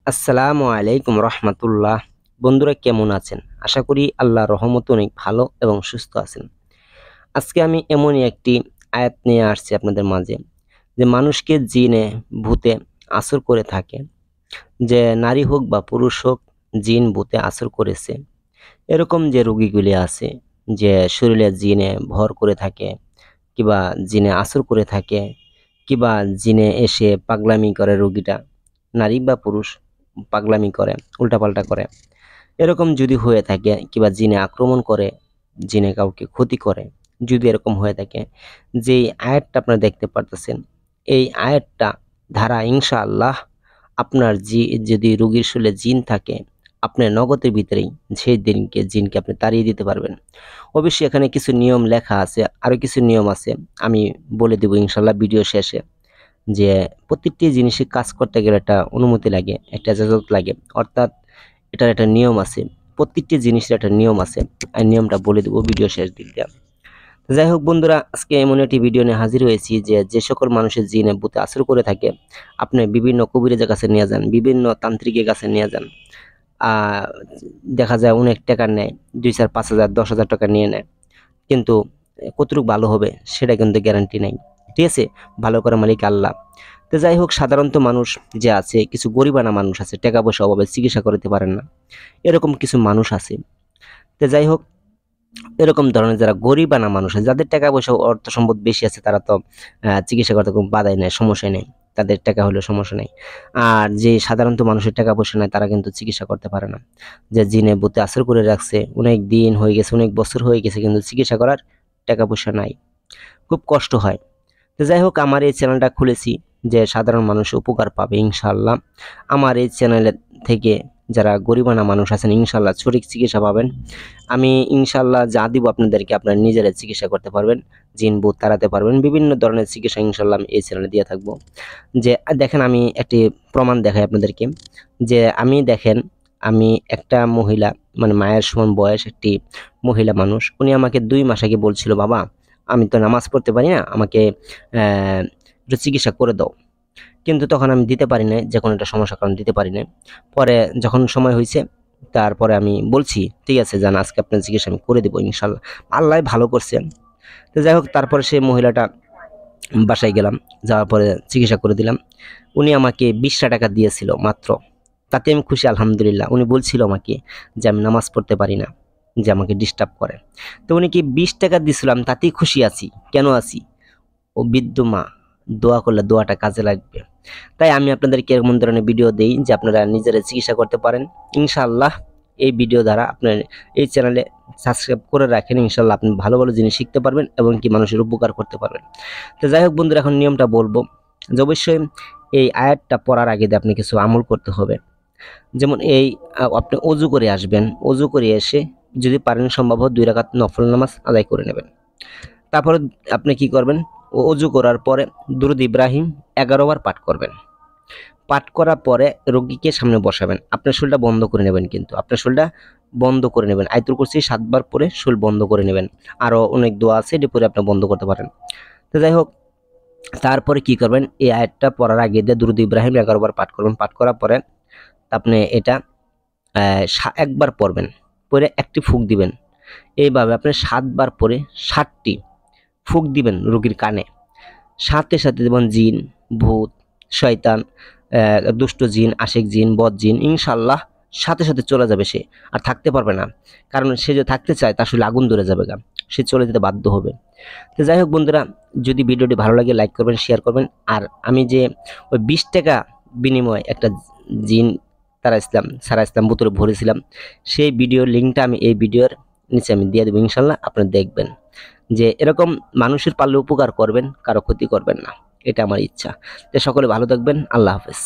আসসালামু আলাইকুম রহমতুল্লাহ। বন্ধুরা কেমন আছেন? আশা করি আল্লাহর রহমতে অনেক ভালো এবং সুস্থ আছেন। আজকে আমি এমনই একটি আয়াত নিয়ে আসছি আপনাদের মাঝে, যে মানুষকে জিনে ভূতে আসর করে থাকে। যে নারী হোক বা পুরুষ হোক, জিন ভূতে আসর করেছে। এরকম যে রোগীগুলি আছে, যে শরীরে জিনে ভর করে থাকে, কিবা জিনে আসর করে থাকে, কিবা জিনে এসে পাগলামি করে রোগীটা, নারী বা পুরুষ পাগলামি করে, উল্টাপাল্টা করে। এরকম যদি হয়ে থাকে, কিবা জিনে আক্রমণ করে, জিনে কাউকে ক্ষতি করে, যদি এরকম হয়ে থাকে, যে আয়াতটা আপনারা দেখতে পারতেছেন, এই আয়াতটা ধারা ইনশাআল্লাহ আপনার যদি রোগীর শরীরে জিন থাকে, আপনার নগদের ভিতরেই সেই দিনকে জিনকে আপনি তাড়িয়ে দিতে পারবেন। অবশ্যই এখানে কিছু নিয়ম লেখা আছে, আরো কিছু নিয়ম আছে, আমি বলে দেব ইনশাআল্লাহ ভিডিও শেষে। যে প্রত্যেকটি জিনিসে কাজ করতে গেলে একটা অনুমতি লাগে, একটা ইজাজত লাগে, অর্থাৎ এটার একটা নিয়ম আছে। প্রত্যেকটি জিনিসের একটা নিয়ম আছে, আর নিয়মটা বলে দেবো ভিডিও শেষ দিক দিয়ে। যাই হোক বন্ধুরা, আজকে এমন একটি ভিডিও নিয়ে হাজির হয়েছি, যে যে সকল মানুষের জিনে ভূতে আসর করে থাকে, আপনি বিভিন্ন কবিরাজের কাছে নিয়ে যান, বিভিন্ন তান্ত্রিকের কাছে নিয়ে যান, আহ দেখা যায় অনেক টাকা নেয়, 2,000, 5,000, 10,000 টাকা নিয়ে নেয়, কিন্তু কতটুকু ভালো হবে সেটা কিন্তু গ্যারান্টি নাই। ঠিক আছে, ভালো করার মালিক আল্লাহ। তো যাই হোক, সাধারণত মানুষ যে আছে, কিছু গরিবানা মানুষ আছে, টাকা পয়সা অভাবে চিকিৎসা করতে পারেন না, এরকম কিছু মানুষ আছে। তো যাই হোক, এরকম ধরনের যারা গরিবানা মানুষ আছে, যাদের টাকা পয়সা অর্থ সম্পদ বেশি আছে, তারা তো চিকিৎসা করতে কোনো বাধাই নেই, সমস্যাই নেই, তাদের টাকা হলেও সমস্যা নেই। আর যে সাধারণত মানুষের টাকা পয়সা নেই, তারা কিন্তু চিকিৎসা করতে পারে না। যে জিনে ভূতে আসর করে রাখছে, অনেক দিন হয়ে গেছে, অনেক বছর হয়ে গেছে, কিন্তু চিকিৎসা করার টাকা পয়সা নাই, খুব কষ্ট হয়। তো যাই হোক, আমার এই চ্যানেলটা খুলেছি যে সাধারণ মানুষ উপকার পাবে ইনশাআল্লাহ। আমার এই চ্যানেল থেকে যারা গরিবানা মানুষ আছেন, ইনশাআল্লাহ সঠিক চিকিৎসা পাবেন। আমি ইনশাআল্লাহ যা দিব আপনাদেরকে, আপনারা নিজেরা চিকিৎসা করতে পারবেন, জিন ভূত তাড়াতে পারবেন, বিভিন্ন ধরনের চিকিৎসা ইনশাআল্লাহ আমি এই চ্যানেলে দিয়ে থাকবো। যে দেখেন, আমি একটি প্রমাণ দেখাই আপনাদেরকে। যে আমি দেখেন, আমি একটা মহিলা, মানে মায়ের সমান বয়স একটি মহিলা মানুষ, উনি আমাকে 2 মাস আগে বলছিল, বাবা আমি তো নামাজ পড়তে পারি না, আমাকে একটু চিকিৎসা করে দাও। কিন্তু তখন আমি দিতে পারি নাই, যে কোনো একটা সমস্যার কারণে দিতে পারি নাই। পরে যখন সময় হয়েছে, তারপরে আমি বলছি, ঠিক আছে যান, আজকে আপনার চিকিৎসা আমি করে দেবো ইনশাল্লাহ। আল্লাহ ভালো করছে। তো যাই হোক, তারপরে সেই মহিলাটা বাসায় গেলাম, যাওয়ার পরে চিকিৎসা করে দিলাম। উনি আমাকে 20টা টাকা দিয়েছিল মাত্র, তাতে আমি খুশি আলহামদুলিল্লাহ। উনি বলছিল আমাকে যে আমি নামাজ পড়তে পারি না, যে আমাকে ডিস্টার্ব করে। তো উনি কি 20 টাকা দিয়েছিলাম, তাতেই খুশি আছি। কেন আছি? ও বৃদ্ধ মা দোয়া করলে দোয়াটা কাজে লাগবে। তাই আমি আপনাদেরকে এমন ধরনের ভিডিও দেই, যে আপনারা নিজেরা চিকিৎসা করতে পারেন ইনশাআল্লাহ। এই ভিডিও দ্বারা আপনার এই চ্যানেলে সাবস্ক্রাইব করে রাখেন, ইনশাআল্লাহ আপনি ভালো ভালো জিনিস শিখতে পারবেন এবং কি মানুষের উপকার করতে পারবেন। তো যাই হোক বন্ধুরা, এখন নিয়মটা বলবো। যে অবশ্যই এই আয়াতটা পড়ার আগে দিয়ে আপনি কিছু আমল করতে হবে। যেমন এই আপনি অজু করে আসবেন, অজু করে এসে যদি পারেন সম্ভব হয় 2 রাকাত নফল নামাজ আদায় করে নেবেন। তারপরে আপনি কি করবেন? অজু করার পরে দুরূদ ইব্রাহিম 11 বার পাঠ করবেন। পাঠ করার পরে রোগীকে সামনে বসাবেন। আপনার শরীরটা বন্ধ করে নেবেন, কিন্তু আপনার শরীরটা বন্ধ করে নেবেন। আয়াতুল কুরসি 7 বার পরে শরীর বন্ধ করে নেবেন। আরো অনেক দোয়া আছে, এটি পরে আপনি বন্ধ করতে পারেন। তো যাই হোক, তারপরে কি করবেন? এই আয়াতটা পড়ার আগে দিয়ে দুরূদ ইব্রাহিম 11 বার পাঠ করবেন। পাঠ করার পরে আপনি এটা একবার পড়বেন, পরে একটি ফুঁক দিবেন। এইভাবে আপনি 7 বার পরে 7টি ফুঁক দিবেন রোগীর কানে। সাথে সাথে যেমন জিন, ভূত, শয়তান, দুষ্ট জিন, আশিক জিন, বদ জিন ইনশাআল্লাহ সাথে সাথে চলে যাবে সে, আর থাকতে পারবে না। কারণ সে যে থাকতে চায়, তার আসলে আগুন ধরে যাবে গা, সে চলে যেতে বাধ্য হবে। তো যাই হোক বন্ধুরা, যদি ভিডিওটি ভালো লাগে লাইক করবেন, শেয়ার করবেন। আর আমি যে ওই 20 টাকা বিনিময়ে একটা জিন সারা ইসলাম বোতলে ভরেছিলাম, সেই ভিডিওর লিঙ্কটা আমি এই ভিডিওর নিচে আমি দিয়ে দেবো ইনশাল্লাহ। আপনারা দেখবেন যে এরকম মানুষের পারলে উপকার করবেন, কারো ক্ষতি করবেন না, এটা আমার ইচ্ছা। তো সকলে ভালো থাকবেন, আল্লাহ হাফেজ।